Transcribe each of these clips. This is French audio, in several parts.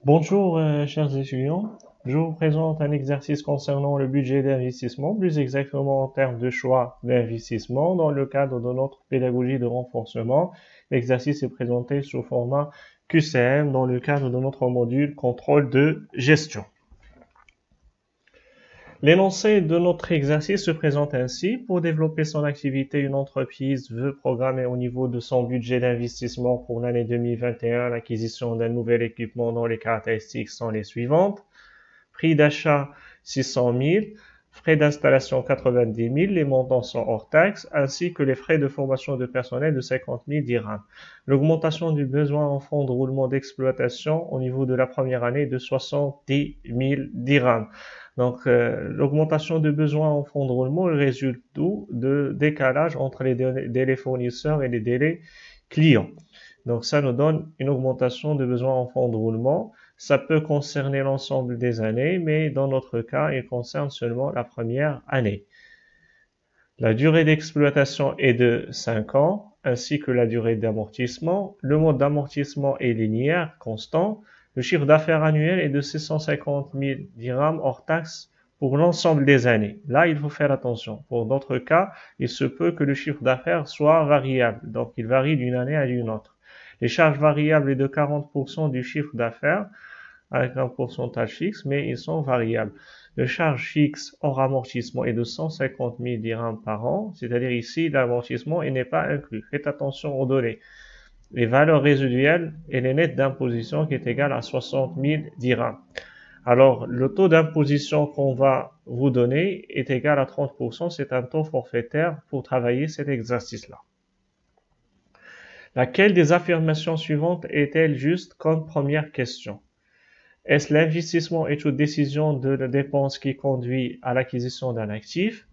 Bonjour, chers étudiants. Je vous présente un exercice concernant le budget d'investissement, plus exactement en termes de choix d'investissement dans le cadre de notre pédagogie de renforcement. L'exercice est présenté sous format QCM dans le cadre de notre module contrôle de gestion. L'énoncé de notre exercice se présente ainsi. Pour développer son activité, une entreprise veut programmer au niveau de son budget d'investissement pour l'année 2021 l'acquisition d'un nouvel équipement dont les caractéristiques sont les suivantes. Prix d'achat 600 000, frais d'installation 90 000, les montants sont hors taxes, ainsi que les frais de formation de personnel de 50 000 dirhams. L'augmentation du besoin en fonds de roulement d'exploitation au niveau de la première année est de 70 000 dirhams. Donc, l'augmentation de besoin en fonds de roulement résulte d'où? De décalage entre les délais fournisseurs et les délais clients. Donc, ça nous donne une augmentation de besoin en fonds de roulement. Ça peut concerner l'ensemble des années, mais dans notre cas, il concerne seulement la première année. La durée d'exploitation est de 5 ans, ainsi que la durée d'amortissement. Le mode d'amortissement est linéaire, constant. Le chiffre d'affaires annuel est de 650 000 dirhams hors taxes pour l'ensemble des années. Là, il faut faire attention. Pour d'autres cas, il se peut que le chiffre d'affaires soit variable. Donc, il varie d'une année à une autre. Les charges variables est de 40% du chiffre d'affaires avec un pourcentage fixe, mais ils sont variables. Le charge fixe hors amortissement est de 150 000 dirhams par an, c'est-à-dire ici, l'amortissement n'est pas inclus. Faites attention aux données. Les valeurs résiduelles et les nets d'imposition qui est égal à 60 000 dirhams. Alors, le taux d'imposition qu'on va vous donner est égal à 30%. C'est un taux forfaitaire pour travailler cet exercice-là. Laquelle des affirmations suivantes est-elle juste comme première question? Est-ce l'investissement est une décision de la dépense qui conduit à l'acquisition d'un actif?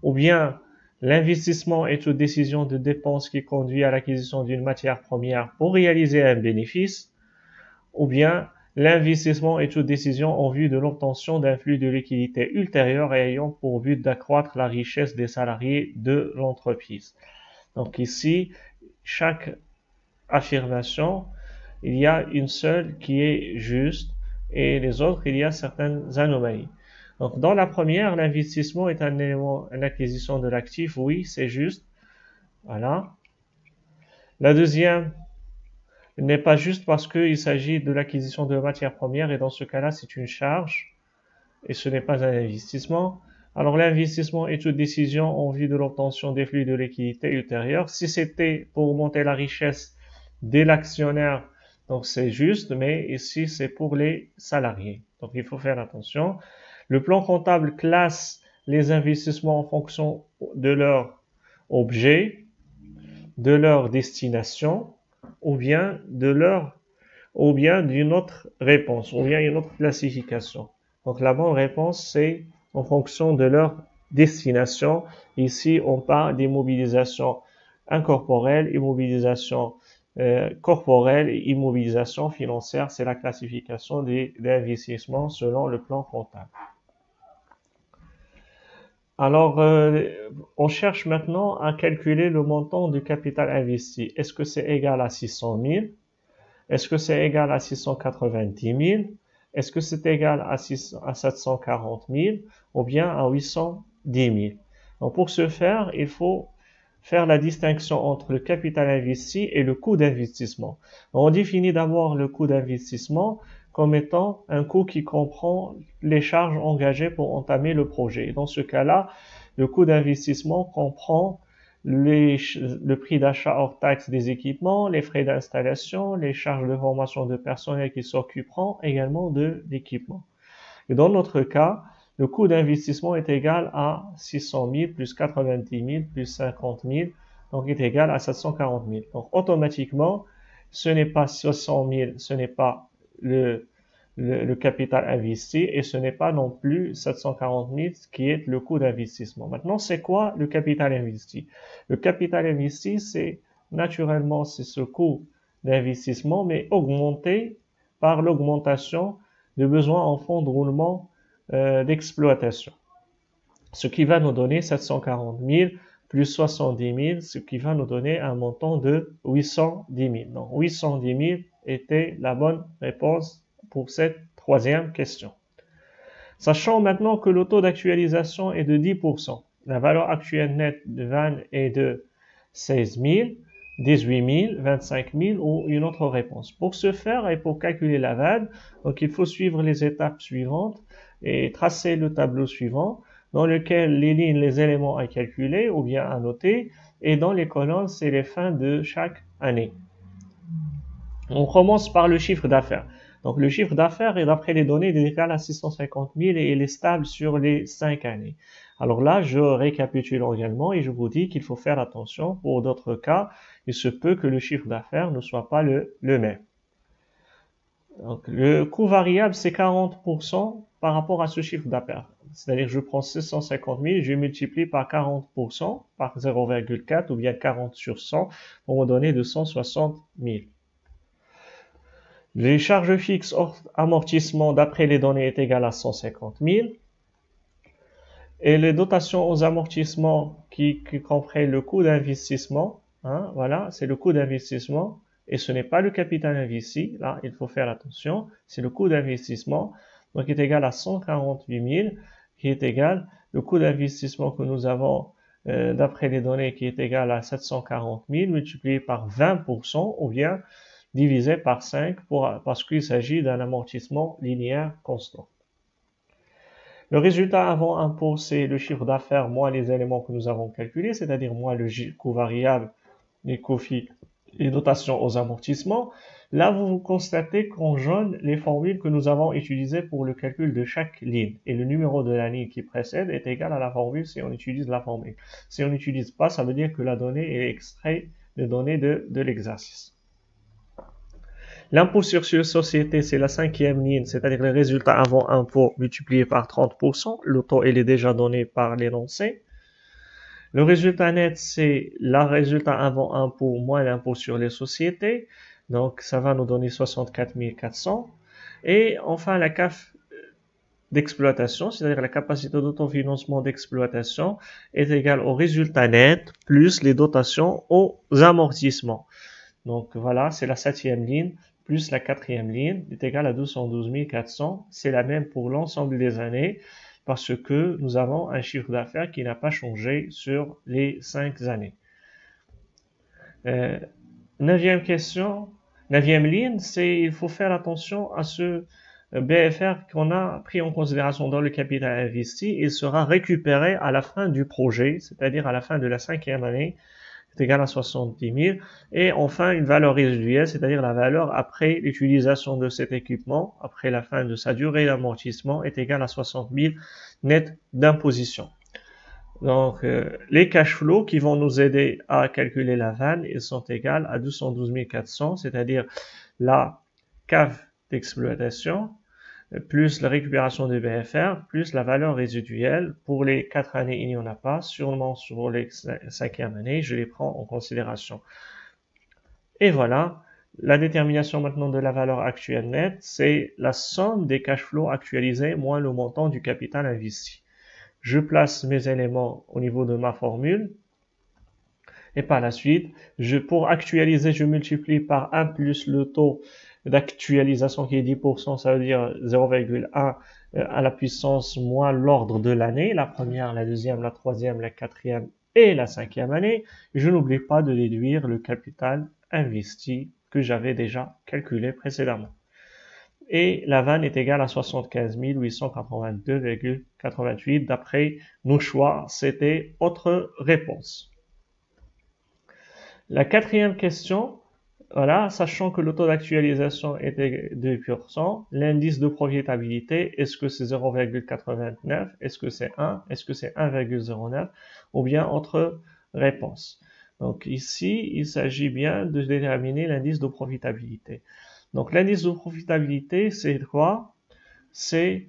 Ou bien l'investissement est une décision de dépense qui conduit à l'acquisition d'une matière première pour réaliser un bénéfice? Ou bien l'investissement est une décision en vue de l'obtention d'un flux de liquidité ultérieur et ayant pour but d'accroître la richesse des salariés de l'entreprise? Donc ici, chaque affirmation, il y a une seule qui est juste et les autres, il y a certaines anomalies. Donc, dans la première, l'investissement est un élément, une acquisition de l'actif, oui, c'est juste. Voilà. La deuxième n'est pas juste parce qu'il s'agit de l'acquisition de matières premières et dans ce cas-là, c'est une charge et ce n'est pas un investissement. Alors, l'investissement est une décision en vue de l'obtention des flux de liquidité ultérieurs. Si c'était pour augmenter la richesse de l'actionnaire, donc c'est juste, mais ici c'est pour les salariés. Donc il faut faire attention. Le plan comptable classe les investissements en fonction de leur objet, de leur destination, ou bien d'une autre réponse, ou bien une autre classification. Donc la bonne réponse c'est en fonction de leur destination. Ici on parle d'immobilisation incorporelle, immobilisation corporelle et immobilisation financière, c'est la classification des investissements selon le plan comptable. Alors, on cherche maintenant à calculer le montant du capital investi. Est-ce que c'est égal à 600 000? Est-ce que c'est égal à 690 000? Est-ce que c'est égal à 740 000 ou bien à 810 000? Donc, pour ce faire, il faut faire la distinction entre le capital investi et le coût d'investissement. On définit d'abord le coût d'investissement comme étant un coût qui comprend les charges engagées pour entamer le projet. Dans ce cas-là, le coût d'investissement comprend le prix d'achat hors taxe des équipements, les frais d'installation, les charges de formation de personnel qui s'occuperont également de l'équipement. Et dans notre cas, le coût d'investissement est égal à 600 000 plus 90 000 plus 50 000, donc est égal à 740 000. Donc automatiquement, ce n'est pas 600 000, ce n'est pas le capital investi et ce n'est pas non plus 740 000 qui est le coût d'investissement. Maintenant, c'est quoi le capital investi? Le capital investi, c'est naturellement c'est ce coût d'investissement, mais augmenté par l'augmentation de besoins en fonds de roulement d'exploitation. Ce qui va nous donner 740 000 plus 70 000, ce qui va nous donner un montant de 810 000. Donc 810 000 était la bonne réponse pour cette troisième question. Sachant maintenant que le taux d'actualisation est de 10%, la valeur actuelle nette de vanne est de 16 000, 18 000, 25 000 ou une autre réponse. Pour ce faire et pour calculer la vanne, donc il faut suivre les étapes suivantes et tracer le tableau suivant dans lequel les lignes, les éléments à calculer ou bien à noter et dans les colonnes, c'est les fins de chaque année. On commence par le chiffre d'affaires. Donc le chiffre d'affaires est d'après les données il est égal à 650 000 et il est stable sur les 5 années. Alors là, je récapitule également et je vous dis qu'il faut faire attention. Pour d'autres cas, il se peut que le chiffre d'affaires ne soit pas le même. Donc le coût variable, c'est 40% par rapport à ce chiffre d'affaires. C'est-à-dire je prends 650 000, je multiplie par 40%, par 0,4 ou bien 40 sur 100 pour me donner 260 000. Les charges fixes hors amortissement d'après les données est égal à 150 000. Et les dotations aux amortissements qui comprennent le coût d'investissement, hein, voilà, c'est le coût d'investissement et ce n'est pas le capital investi. Là, il faut faire attention, c'est le coût d'investissement, donc est égal à 148 000, qui est égal le coût d'investissement que nous avons d'après les données qui est égal à 740 000 multiplié par 20% ou bien divisé par 5 parce qu'il s'agit d'un amortissement linéaire constant. Le résultat avant impôt, c'est le chiffre d'affaires moins les éléments que nous avons calculés, c'est-à-dire moins le coût variable, les coûts fixes, les dotations aux amortissements. Là, vous constatez qu'en jaune, les formules que nous avons utilisées pour le calcul de chaque ligne. Et le numéro de la ligne qui précède est égal à la formule si on utilise la formule. Si on n'utilise pas, ça veut dire que la donnée est extrait de données de l'exercice. L'impôt sur société, c'est la cinquième ligne, c'est-à-dire le résultat avant impôt multiplié par 30%. Le taux, il est déjà donné par l'énoncé. Le résultat net, c'est le résultat avant impôt moins l'impôt sur les sociétés. Donc, ça va nous donner 64 400. Et enfin, la CAF d'exploitation, c'est-à-dire la capacité d'autofinancement d'exploitation, est égale au résultat net plus les dotations aux amortissements. Donc, voilà, c'est la septième ligne plus la quatrième ligne est égale à 212 400. C'est la même pour l'ensemble des années parce que nous avons un chiffre d'affaires qui n'a pas changé sur les 5 années. Neuvième question, neuvième ligne, c'est il faut faire attention à ce BFR qu'on a pris en considération dans le capital investi. Il sera récupéré à la fin du projet, c'est-à-dire à la fin de la 5e année, est égal à 70 000. Et enfin, une valeur résiduelle, c'est-à-dire la valeur après l'utilisation de cet équipement, après la fin de sa durée d'amortissement, est égale à 60 000 net d'imposition. Donc, les cash flows qui vont nous aider à calculer la vanne, ils sont égales à 212 400, c'est-à-dire la cave d'exploitation, plus la récupération des BFR, plus la valeur résiduelle. Pour les 4 années, il n'y en a pas. Sûrement sur les 5e années, je les prends en considération. Et voilà, la détermination maintenant de la valeur actuelle nette, c'est la somme des cash flows actualisés moins le montant du capital investi. Je place mes éléments au niveau de ma formule. Et par la suite, pour actualiser, je multiplie par 1 plus le taux d'actualisation qui est 10%, ça veut dire 0,1 à la puissance moins l'ordre de l'année, la première, la deuxième, la troisième, la quatrième et la 5e année. Je n'oublie pas de déduire le capital investi que j'avais déjà calculé précédemment. Et la vanne est égale à 75 882,88 d'après nos choix. C'était autre réponse. La quatrième question, voilà, sachant que le taux d'actualisation est de 2%, l'indice de profitabilité, est-ce que c'est 0,89, est-ce que c'est 1, est-ce que c'est 1,09, ou bien autre réponse. Donc ici, il s'agit bien de déterminer l'indice de profitabilité. Donc l'indice de profitabilité, c'est quoi? C'est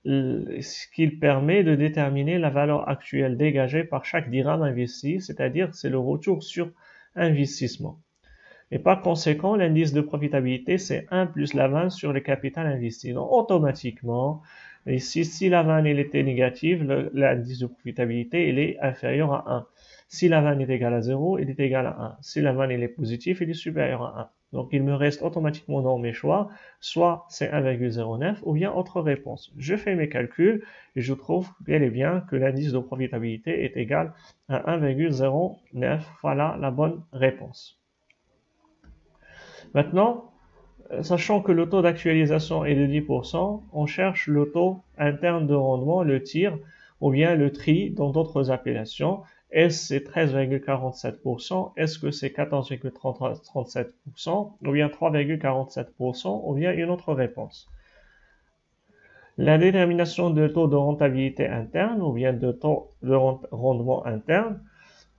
ce qu'il permet de déterminer la valeur actuelle dégagée par chaque dirham investi, c'est-à-dire c'est le retour sur investissement. Et par conséquent, l'indice de profitabilité, c'est 1 plus la vanne sur le capital investi. Donc automatiquement, ici, si la vanne était négative, l'indice de profitabilité il est inférieur à 1. Si la vanne est égale à 0, il est égal à 1. Si la vanne est positive, il est supérieur à 1. Donc, il me reste automatiquement dans mes choix, soit c'est 1,09 ou bien autre réponse. Je fais mes calculs et je trouve bel et bien que l'indice de profitabilité est égal à 1,09. Voilà la bonne réponse. Maintenant, sachant que le taux d'actualisation est de 10%, on cherche le taux interne de rendement, le TIR, ou bien le TRI dans d'autres appellations. Est-ce c'est 13,47%, est-ce que c'est 14,37%, ou bien 3,47%, ou bien une autre réponse. La détermination de taux de rentabilité interne, ou bien de taux de rendement interne,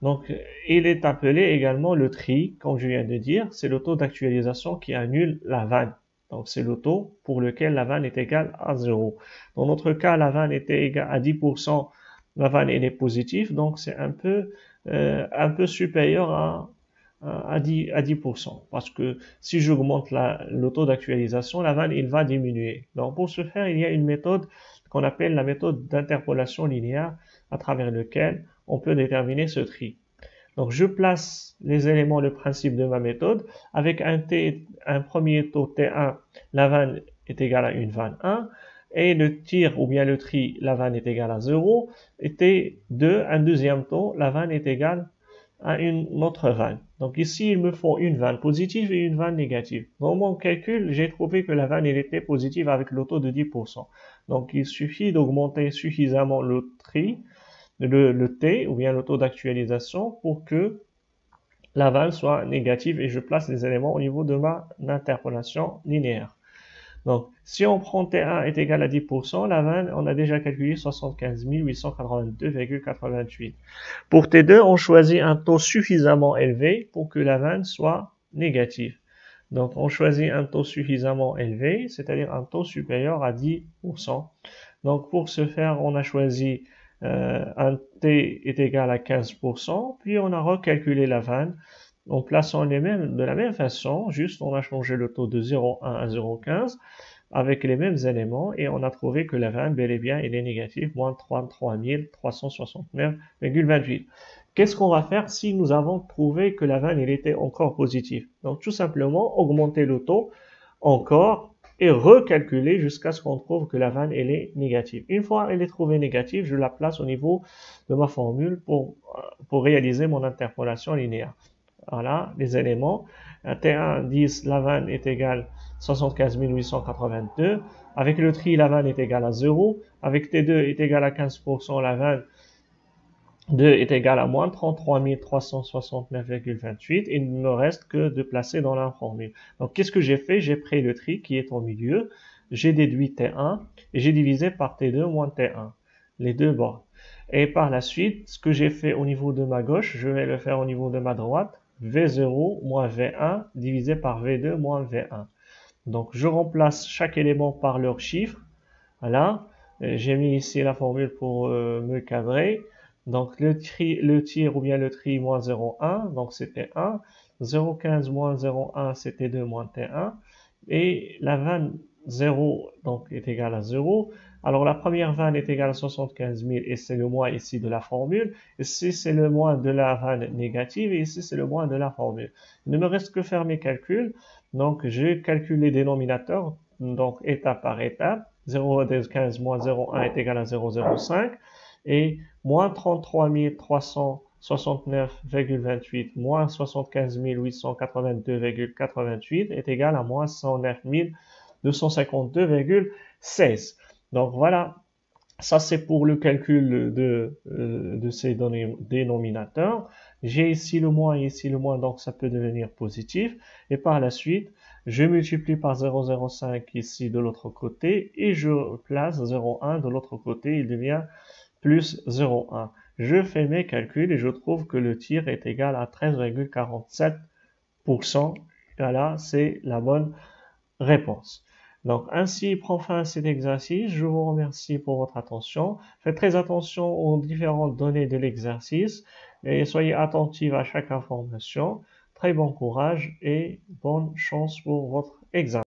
donc, il est appelé également le TRI, comme je viens de dire, c'est le taux d'actualisation qui annule la vanne. Donc, c'est le taux pour lequel la vanne est égale à 0. Dans notre cas, la vanne était égale à 10%, la vanne elle est positive, donc c'est un peu supérieur à 10%. Parce que si j'augmente le taux d'actualisation, la vanne il va diminuer. Donc, pour ce faire, il y a une méthode qu'on appelle la méthode d'interpolation linéaire à travers laquelle on peut déterminer ce tri. Donc, je place les éléments, le principe de ma méthode. Avec un premier taux T1, la vanne est égale à une vanne 1. Et le tir ou bien le tri, la vanne est égale à 0. Et T2, un deuxième taux, la vanne est égale à une autre vanne. Donc ici, il me faut une vanne positive et une vanne négative. Dans mon calcul, j'ai trouvé que la vanne elle était positive avec le taux de 10%. Donc il suffit d'augmenter suffisamment le tri, le T ou bien le taux d'actualisation pour que la vanne soit négative et je place les éléments au niveau de ma interpolation linéaire. Donc, si on prend T1 est égal à 10%, la vanne, on a déjà calculé 75 882,88. Pour T2, on choisit un taux suffisamment élevé pour que la vanne soit négative. Donc, on choisit un taux suffisamment élevé, c'est-à-dire un taux supérieur à 10%. Donc, pour ce faire, on a choisi un T est égal à 15%, puis on a recalculé la vanne en plaçant de la même façon, juste on a changé le taux de 0,1 à 0,15 avec les mêmes éléments et on a trouvé que la vanne, bel et bien, elle est négative, moins 33 369,28. Qu'est-ce qu'on va faire si nous avons trouvé que la vanne, elle était encore positive? Donc, tout simplement, augmenter le taux encore et recalculer jusqu'à ce qu'on trouve que la vanne, elle est négative. Une fois elle est trouvée négative, je la place au niveau de ma formule pour réaliser mon interpolation linéaire. Voilà les éléments. T1, 10, la vanne est égale 75 882. Avec le tri, la vanne est égale à 0. Avec T2 est égal à 15%, la vanne 2 est égale à moins 33 369,28. Il ne me reste que de placer dans la formule. Donc, qu'est-ce que j'ai fait? J'ai pris le tri qui est au milieu. J'ai déduit T1 et j'ai divisé par T2 moins T1. Les deux bords. Et par la suite, ce que j'ai fait au niveau de ma gauche, je vais le faire au niveau de ma droite. V0 moins V1 divisé par V2 moins V1. Donc, je remplace chaque élément par leur chiffre. Voilà. J'ai mis ici la formule pour me cadrer. Donc, le tir ou bien le tri moins 0,1, donc c'était 1. 0,15 moins 0,1, c'était 2 moins T1. Et la vanne 0 donc, est égale à 0. Alors, la première vanne est égale à 75 000 et c'est le moins ici de la formule. Ici, c'est le moins de la vanne négative et ici, c'est le moins de la formule. Il ne me reste que faire mes calculs. Donc, je calcule les dénominateurs, donc étape par étape. 0,15 moins 0,1 est égal à 0,05 et moins 33 369,28 moins 75 882,88 est égal à moins 109 252,16. Donc voilà, ça c'est pour le calcul de ces dénominateurs. J'ai ici le moins et ici le moins, donc ça peut devenir positif. Et par la suite, je multiplie par 0,05 ici de l'autre côté et je place 0,1 de l'autre côté, il devient plus 0,1. Je fais mes calculs et je trouve que le tir est égal à 13,47%. Voilà, c'est la bonne réponse. Donc, ainsi prend fin cet exercice. Je vous remercie pour votre attention. Faites très attention aux différentes données de l'exercice et soyez attentifs à chaque information. Très bon courage et bonne chance pour votre examen.